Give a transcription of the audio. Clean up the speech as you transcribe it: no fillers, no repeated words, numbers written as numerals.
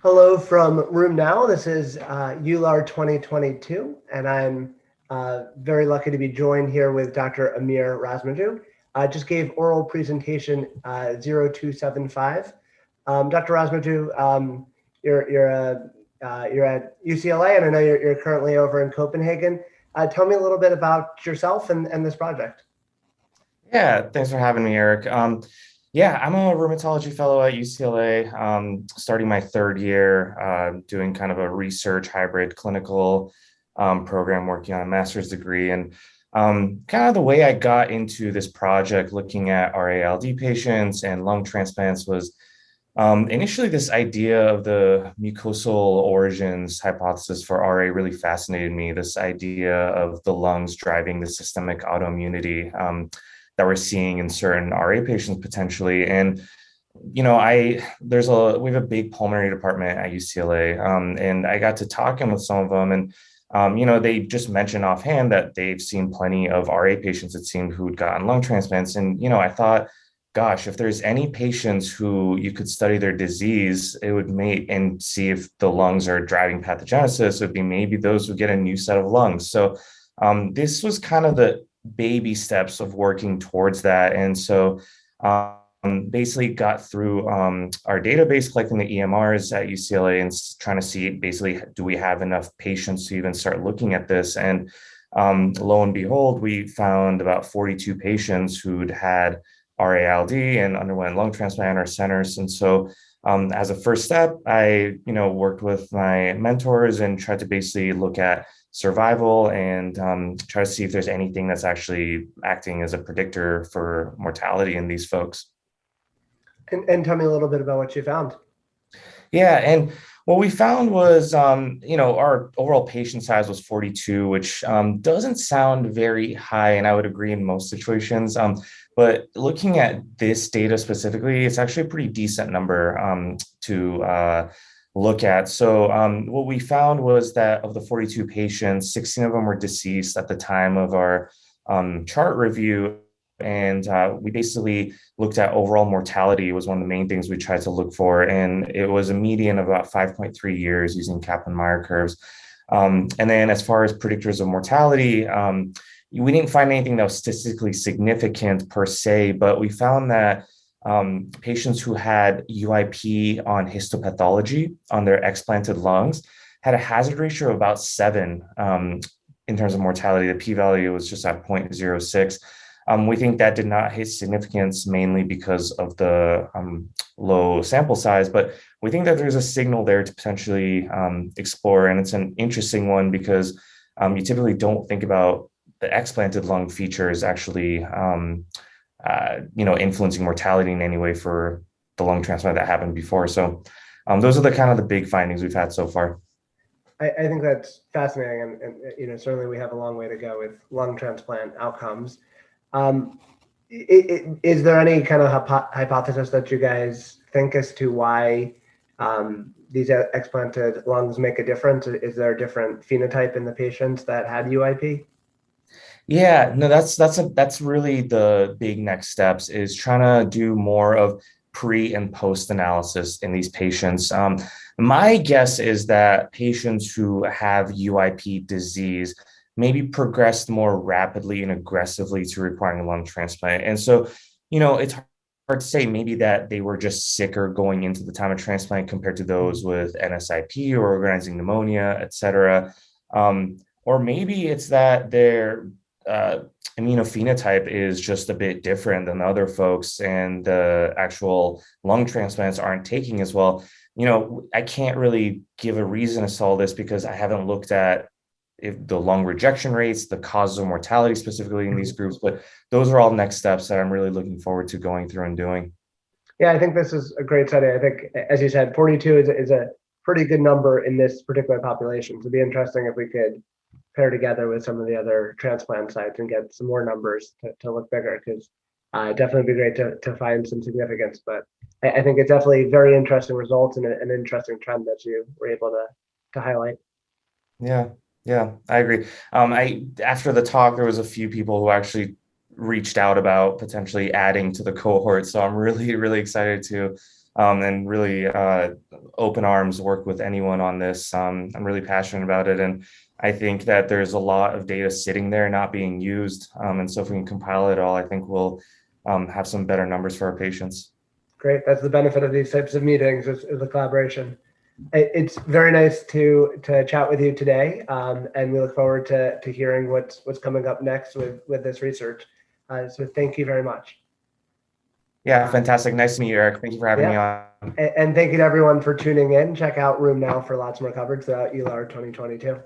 Hello from Room Now. This is EULAR 2022, and I'm very lucky to be joined here with Dr. Amir Razmjou. Just gave oral presentation 0275. Dr. Razmjou, you're at UCLA, and I know you're currently over in Copenhagen. Tell me a little bit about yourself and this project. Yeah, thanks for having me, Eric. Yeah, I'm a rheumatology fellow at UCLA, starting my third year, doing kind of a research hybrid clinical program, working on a master's degree. And kind of the way I got into this project, looking at RA-ILD patients and lung transplants, was initially this idea of the mucosal origins hypothesis for RA really fascinated me. This idea of the lungs driving the systemic autoimmunity that we're seeing in certain RA patients potentially. And, we have a big pulmonary department at UCLA, and I got to talking with some of them, and, they just mentioned offhand that they've seen plenty of RA patients, it seemed, who'd gotten lung transplants. And, I thought, gosh, if there's any patients who you could study their disease, it would make and see if the lungs are driving pathogenesis, it would be maybe those who get a new set of lungs. So this was kind of the baby steps of working towards that. And so basically got through our database, collecting the EMRs at UCLA and trying to see basically, do we have enough patients to even start looking at this? And lo and behold, we found about 42 patients who'd had RA-ILD and underwent lung transplant in our centers. And so as a first step, I worked with my mentors and tried to basically look at survival and try to see if there's anything that's actually acting as a predictor for mortality in these folks. And tell me a little bit about what you found. Yeah, and what we found was, our overall patient size was 42, which doesn't sound very high, and I would agree in most situations. But looking at this data specifically, it's actually a pretty decent number to look at. So what we found was that of the 42 patients, 16 of them were deceased at the time of our chart review. And we basically looked at overall mortality was one of the main things we tried to look for. And it was a median of about 5.3 years using Kaplan-Meier curves. And then as far as predictors of mortality, we didn't find anything that was statistically significant per se, but we found that patients who had UIP on histopathology on their explanted lungs had a hazard ratio of about 7 in terms of mortality. The p-value was just at 0.06. We think that did not hit significance mainly because of the low sample size, but we think that there's a signal there to potentially explore. And it's an interesting one because you typically don't think about the explanted lung features actually influencing mortality in any way for the lung transplant that happened before. So those are the kind of the big findings we've had so far. I think that's fascinating. And certainly we have a long way to go with lung transplant outcomes. Is there any kind of hypothesis that you guys think as to why these explanted lungs make a difference? Is there a different phenotype in the patients that had UIP? Yeah, no, that's really the big next steps, is trying to do more of pre and post analysis in these patients. My guess is that patients who have UIP disease maybe progressed more rapidly and aggressively to requiring a lung transplant. And so, it's hard to say, maybe that they were just sicker going into the time of transplant compared to those with NSIP or organizing pneumonia, et cetera. Or maybe it's that their immunophenotype is just a bit different than other folks and the actual lung transplants aren't taking as well. I can't really give a reason to solve this because I haven't looked at if the lung rejection rates, the causes of mortality specifically in these groups, but those are all next steps that I'm really looking forward to going through and doing. Yeah, I think this is a great study. I think, as you said, 42 is a pretty good number in this particular population. So it'd be interesting if we could pair together with some of the other transplant sites and get some more numbers to look bigger, because definitely be great to find some significance. But I think it's definitely very interesting results and an interesting trend that you were able to highlight. Yeah, I agree. After the talk, there was a few people who actually reached out about potentially adding to the cohort. So I'm really, really excited to and really open arms work with anyone on this. I'm really passionate about it. And I think that there's a lot of data sitting there not being used. And so if we can compile it all, I think we'll have some better numbers for our patients. Great. That's the benefit of these types of meetings is the collaboration. It's very nice to chat with you today, and we look forward to hearing what's coming up next with this research. So thank you very much. Yeah, fantastic. Nice to meet you, Eric. Thank you for having me on. And thank you to everyone for tuning in. Check out Room Now for lots more coverage throughout EULAR 2022.